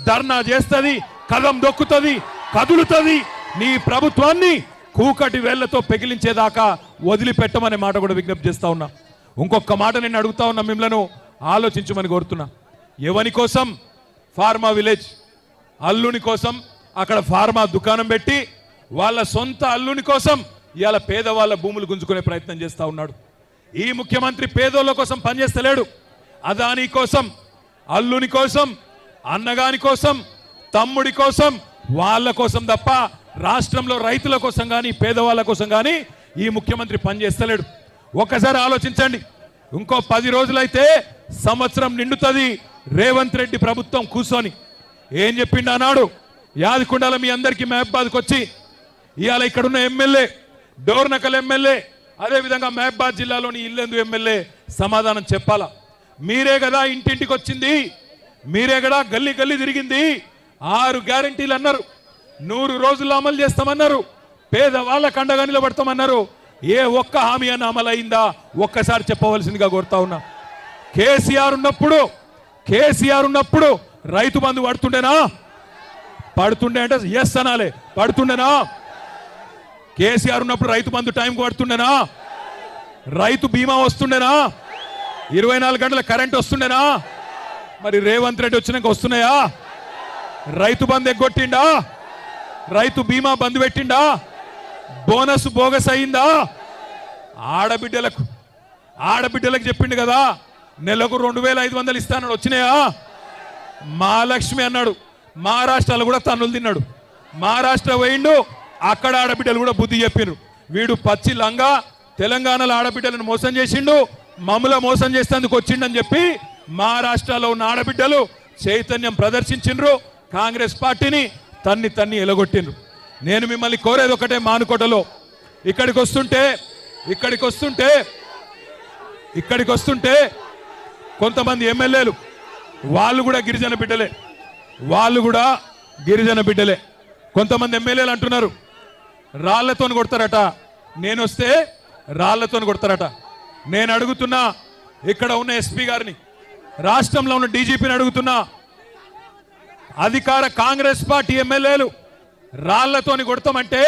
ధర్నా చేస్తుంది, కదం దొక్కుతుంది, కదులుతుంది. నీ ప్రభుత్వాన్ని కూకటి వేళ్లతో పెగిలించేదాకా వదిలిపెట్టమనే మాట కూడా విజ్ఞప్తి చేస్తా ఉన్నా. ఇంకొక మాట నేను అడుగుతా ఉన్నా, మిమ్మల్ని ఆలోచించమని కోరుతున్నా. ఎవని కోసం? ఫార్మా విలేజ్ అల్లుని కోసం అక్కడ ఫార్మా దుకాణం పెట్టి వాళ్ళ సొంత అల్లుని కోసం ఇవాళ పేదవాళ్ళ భూములు గుంజుకునే ప్రయత్నం చేస్తా ఉన్నాడు. ఈ ముఖ్యమంత్రి పేదోళ్ళ కోసం పనిచేస్తలేడు. అదాని కోసం, అల్లుని కోసం, అన్నగాని కోసం, తమ్ముడి కోసం, వాళ్ళ కోసం తప్ప రాష్ట్రంలో రైతుల కోసం కానీ పేదవాళ్ళ కోసం కానీ ఈ ముఖ్యమంత్రి పనిచేస్తలేడు. ఒక్కసారి ఆలోచించండి. ఇంకో 10 రోజులైతే సంవత్సరం నిండుతుంది రేవంత్ రెడ్డి ప్రభుత్వం కూర్చొని. ఏం చెప్పిండు అన్నాడు? యాదకొండల మీ అందరికీ మహబాద్కి వచ్చి ఇవాళ ఇక్కడున్న ఎమ్మెల్యే, డోర్నకల్ ఎమ్మెల్యే, అదేవిధంగా మహబాద్ జిల్లాలోని ఇల్లెందు ఎమ్మెల్యే సమాధానం చెప్పాలా. మీరే కదా ఇంటింటికి వచ్చింది, మీరే కదా గల్లీ గల్లీ తిరిగింది. 6 గ్యారంటీలు అన్నారు, 100 రోజుల్లో అమలు చేస్తామన్నారు, పేదవాళ్ళకు అండగా నిలబడతామన్నారు. ఏ ఒక్క హామీ అన్న అమలు అయిందా? ఒక్కసారి చెప్పవలసిందిగా కోరుతా ఉన్నా. కేసీఆర్ ఉన్నప్పుడు రైతు బంధు పడుతుండేనా? పడుతుండే అంటే ఎస్ అనాలే. పడుతుండేనా? కేసీఆర్ ఉన్నప్పుడు రైతు బంధు టైంకి పడుతుండేనా? రైతు బీమా వస్తుండేనా? 24 గంటల కరెంట్ వస్తుండేనా? మరి రేవంత్ రెడ్డి వచ్చినాక వస్తున్నాయా? రైతు బంధు ఎగ్గొట్టిండా? రైతు బీమా బంద్ పెట్టిండా? బోనస్ బోగస్ అయిందా? ఆడబిడ్డలకు చెప్పిండు కదా నెలకు 2500 ఇస్తానని, వచ్చినాయా? మహాలక్ష్మి అన్నాడు, మహారాష్ట్రలో కూడా తన్నులు తిన్నాడు. మహారాష్ట్ర పోయిండు, అక్కడ ఆడబిడ్డలు కూడా బుద్ధి చెప్పిరు. వీడు పచ్చి లంగా తెలంగాణలో ఆడబిడ్డలను మోసం చేసిండు, మమ్మల మోసం చేసేందుకు వచ్చిండని చెప్పి మహారాష్ట్రలో ఉన్న ఆడబిడ్డలు చైతన్యం ప్రదర్శించిండ్రు, కాంగ్రెస్ పార్టీని తన్ని ఎలగొట్టిండ్రు. నేను మిమ్మల్ని కోరేది ఒకటే, మానుకోటలో ఇక్కడికి వస్తుంటే కొంతమంది ఎమ్మెల్యేలు వాళ్ళు కూడా గిరిజన బిడ్డలే. కొంతమంది ఎమ్మెల్యేలు అంటున్నారు రాళ్లతో కొడతారట, నేను వస్తే రాళ్లతో కొడతారట. నేను అడుగుతున్నా, ఇక్కడ ఉన్న ఎస్పీ గారిని, రాష్ట్రంలో ఉన్న డీజీపీని అడుగుతున్నా, అధికార కాంగ్రెస్ పార్టీ ఎమ్మెల్యేలు రాళ్లతోని కొడతామంటే